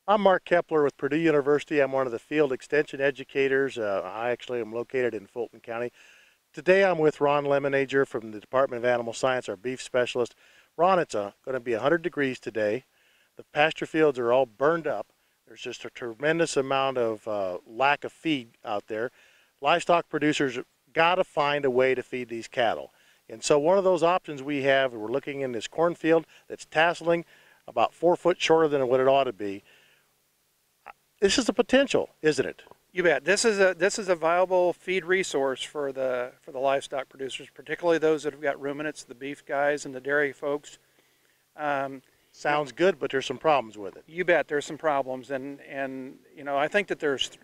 I'm Mark Kepler with Purdue University. I'm one of the field extension educators. I actually am located in Fulton County. Today I'm with Ron Lemonager from the Department of Animal Science, our beef specialist. Ron, it's going to be 100 degrees today. The pasture fields are all burned up. There's just a tremendous amount of lack of feed out there. Livestock producers got to find a way to feed these cattle. And so one of those options we have, we're looking in this cornfield that's tasseling about 4 foot shorter than what it ought to be. This is the potential, isn't it? You bet. This is a viable feed resource for the livestock producers, particularly those that have got ruminants, the beef guys and the dairy folks. Sounds good, but there's some problems with it. You bet. There's some problems, and I think that there's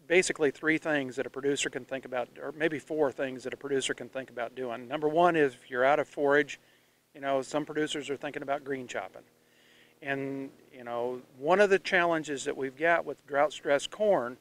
basically three things that a producer can think about, or maybe four things that a producer can think about doing. Number one is if you're out of forage, some producers are thinking about green chopping. And, one of the challenges that we've got with drought-stressed corn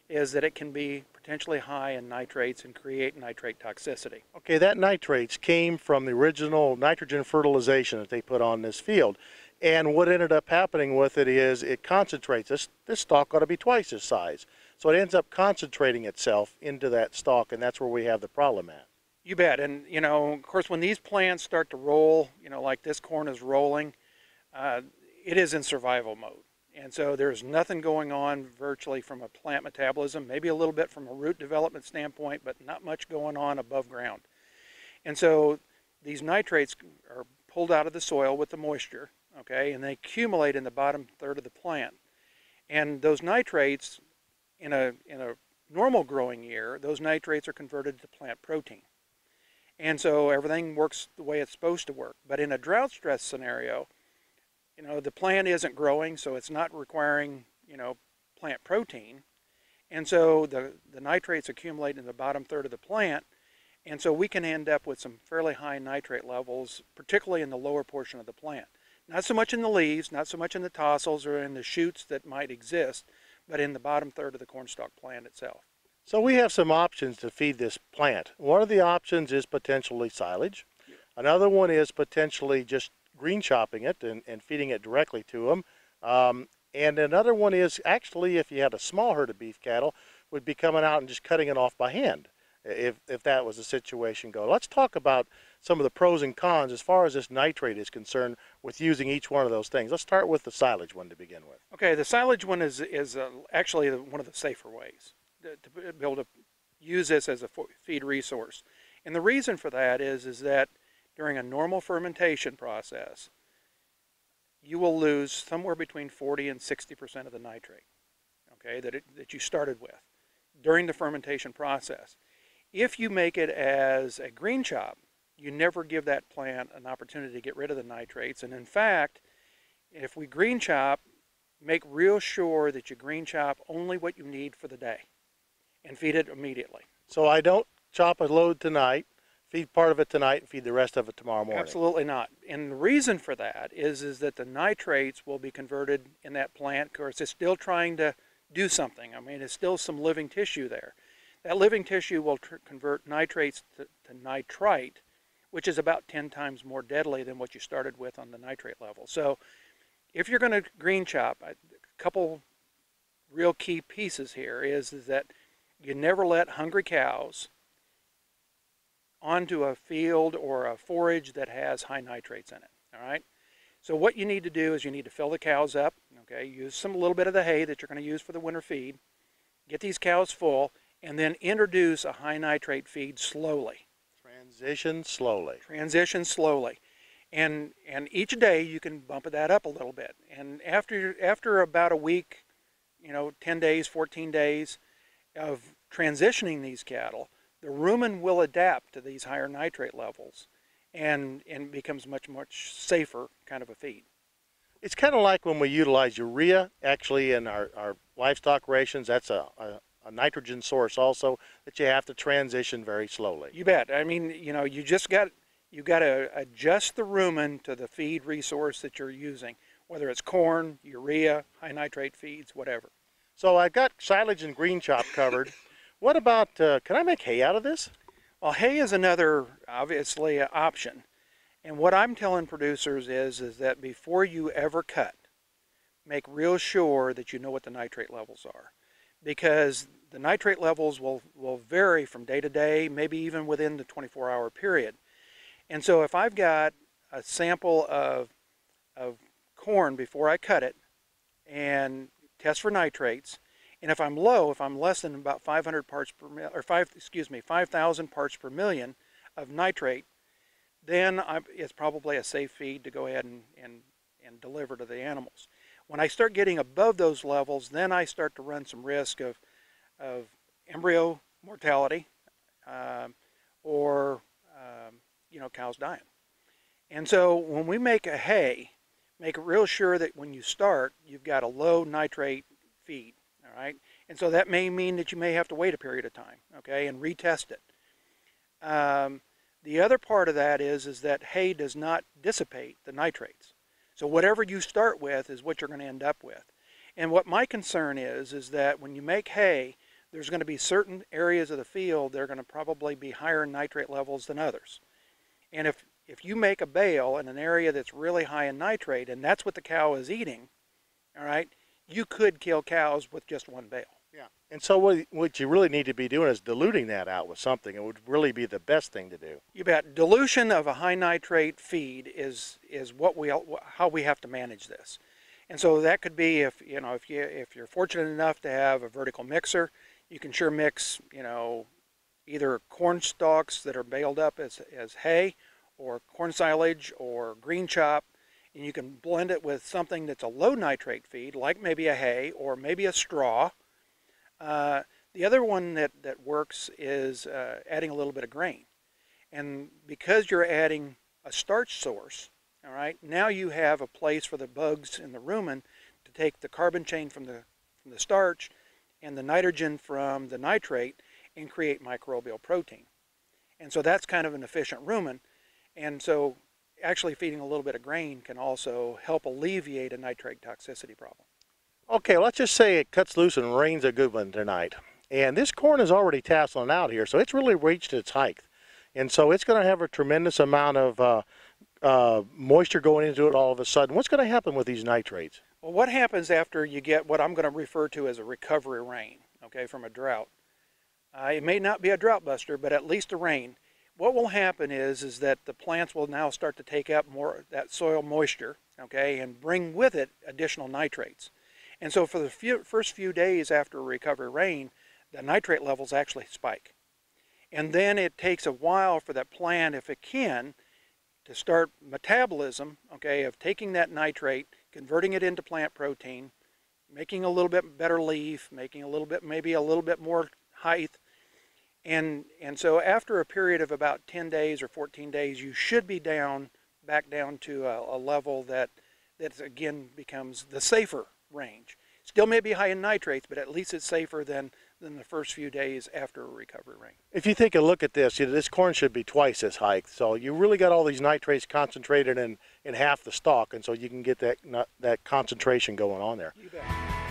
is that it can be potentially high in nitrates and create nitrate toxicity. Okay, that nitrates came from the original nitrogen fertilization that they put on this field. And what ended up happening with it is it concentrates. This stalk ought to be twice this size. So it ends up concentrating itself into that stalk, and that's where we have the problem at. You bet. And, of course, when these plants start to roll, like this corn is rolling, it is in survival mode. And so there's nothing going on virtually from a plant metabolism, maybe a little bit from a root development standpoint, but not much going on above ground. And so these nitrates are pulled out of the soil with the moisture, okay, and they accumulate in the bottom third of the plant. And those nitrates, in a normal growing year, those nitrates are converted to plant protein. And so everything works the way it's supposed to work. But in a drought stress scenario, the plant isn't growing, so it's not requiring, plant protein. And so the nitrates accumulate in the bottom third of the plant. And so we can end up with some fairly high nitrate levels, particularly in the lower portion of the plant. Not so much in the leaves, not so much in the tassels or in the shoots that might exist, but in the bottom third of the cornstalk plant itself. So we have some options to feed this plant. One of the options is potentially silage. Another one is potentially just green chopping it and feeding it directly to them. And another one is actually, if you had a small herd of beef cattle, would be coming out and just cutting it off by hand, if that was the situation go. Let's talk about some of the pros and cons as far as this nitrate is concerned with using each one of those things. Let's start with the silage one to begin with. Okay, the silage one is actually one of the safer ways to be able to use this as a feed resource. And the reason for that is that during a normal fermentation process, you will lose somewhere between 40 and 60% of the nitrate, okay, that you started with during the fermentation process. If you make it as a green chop, you never give that plant an opportunity to get rid of the nitrates. And in fact, if we green chop, make real sure that you green chop only what you need for the day and feed it immediately. So I don't chop a load tonight, feed part of it tonight, and feed the rest of it tomorrow morning. Absolutely not. And the reason for that is that the nitrates will be converted in that plant. Of course, it's still trying to do something. I mean, it's still some living tissue there. That living tissue will convert nitrates to nitrite, which is about 10 times more deadly than what you started with on the nitrate level. So if you're going to green chop, a couple real key pieces here is that you never let hungry cows onto a field or a forage that has high nitrates in it, all right? So what you need to do is you need to fill the cows up, okay? Use a little bit of the hay that you're going to use for the winter feed. Get these cows full, and then introduce a high nitrate feed slowly. Transition slowly. Transition slowly. And each day you can bump that up a little bit. And after about a week, 10 days, 14 days of transitioning these cattle, the rumen will adapt to these higher nitrate levels and becomes much safer kind of a feed. It's kind of like when we utilize urea actually in our livestock rations. That's a nitrogen source also that you have to transition very slowly. You bet. I mean, you got to adjust the rumen to the feed resource that you're using, whether it's corn, urea, high nitrate feeds, whatever. So I've got silage and green chop covered. What about, can I make hay out of this? Well, hay is another, obviously, option. And what I'm telling producers is that before you ever cut, make real sure that you know what the nitrate levels are, because the nitrate levels will vary from day to day, maybe even within the 24-hour period. And so if I've got a sample of corn before I cut it and test for nitrates, and if I'm low, if I'm less than about 500 parts per million, or 5,000 parts per million of nitrate, then it's probably a safe feed to go ahead and deliver to the animals. When I start getting above those levels, then I start to run some risk of embryo mortality, or cows dying. And so when we make a hay, make it real sure that when you start, you've got a low nitrate feed. All right, and so that may mean that you may have to wait a period of time, okay, and retest it. The other part of that is that hay does not dissipate the nitrates. So whatever you start with is what you're going to end up with. And what my concern is that when you make hay, there's going to be certain areas of the field that are going to probably be higher in nitrate levels than others. And if you make a bale in an area that's really high in nitrate, and that's what the cow is eating, all right, you could kill cows with just one bale. Yeah. And so what you really need to be doing is diluting that out with something. It would really be the best thing to do. You bet. Dilution of a high nitrate feed is how we have to manage this. And so that could be if you're fortunate enough to have a vertical mixer, you can sure mix either corn stalks that are baled up as hay, or corn silage, or green chop, and you can blend it with something that's a low nitrate feed, like maybe a hay or maybe a straw. The other one that works is adding a little bit of grain. And because you're adding a starch source, all right, now you have a place for the bugs in the rumen to take the carbon chain from the starch and the nitrogen from the nitrate and create microbial protein. And so that's kind of an efficient rumen. And so actually feeding a little bit of grain can also help alleviate a nitrate toxicity problem. Okay, let's just say it cuts loose and rains a good one tonight. And this corn is already tasseling out here, so it's really reached its height. And so it's going to have a tremendous amount of moisture going into it all of a sudden. What's going to happen with these nitrates? Well, what happens after you get what I'm going to refer to as a recovery rain, okay, from a drought? It may not be a drought buster, but at least a rain. What will happen is that the plants will now start to take up more of that soil moisture, okay, and bring with it additional nitrates. And so for the first few days after a recovery rain, the nitrate levels actually spike. And then it takes a while for that plant, if it can, to start metabolism, okay, of taking that nitrate, converting it into plant protein, making a little bit better leaf, making a little bit, maybe a little bit more height. And so after a period of about 10 days or 14 days, you should be back down to a level that again becomes the safer range. Still may be high in nitrates, but at least it's safer than the first few days after a recovery rain. If you take a look at this, this corn should be twice as high. So you really got all these nitrates concentrated in half the stalk, and so you can get that concentration going on there. You bet.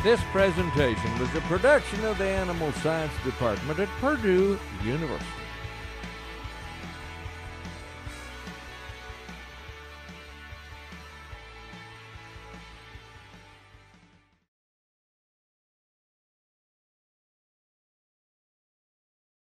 This presentation was a production of the Animal Science Department at Purdue University.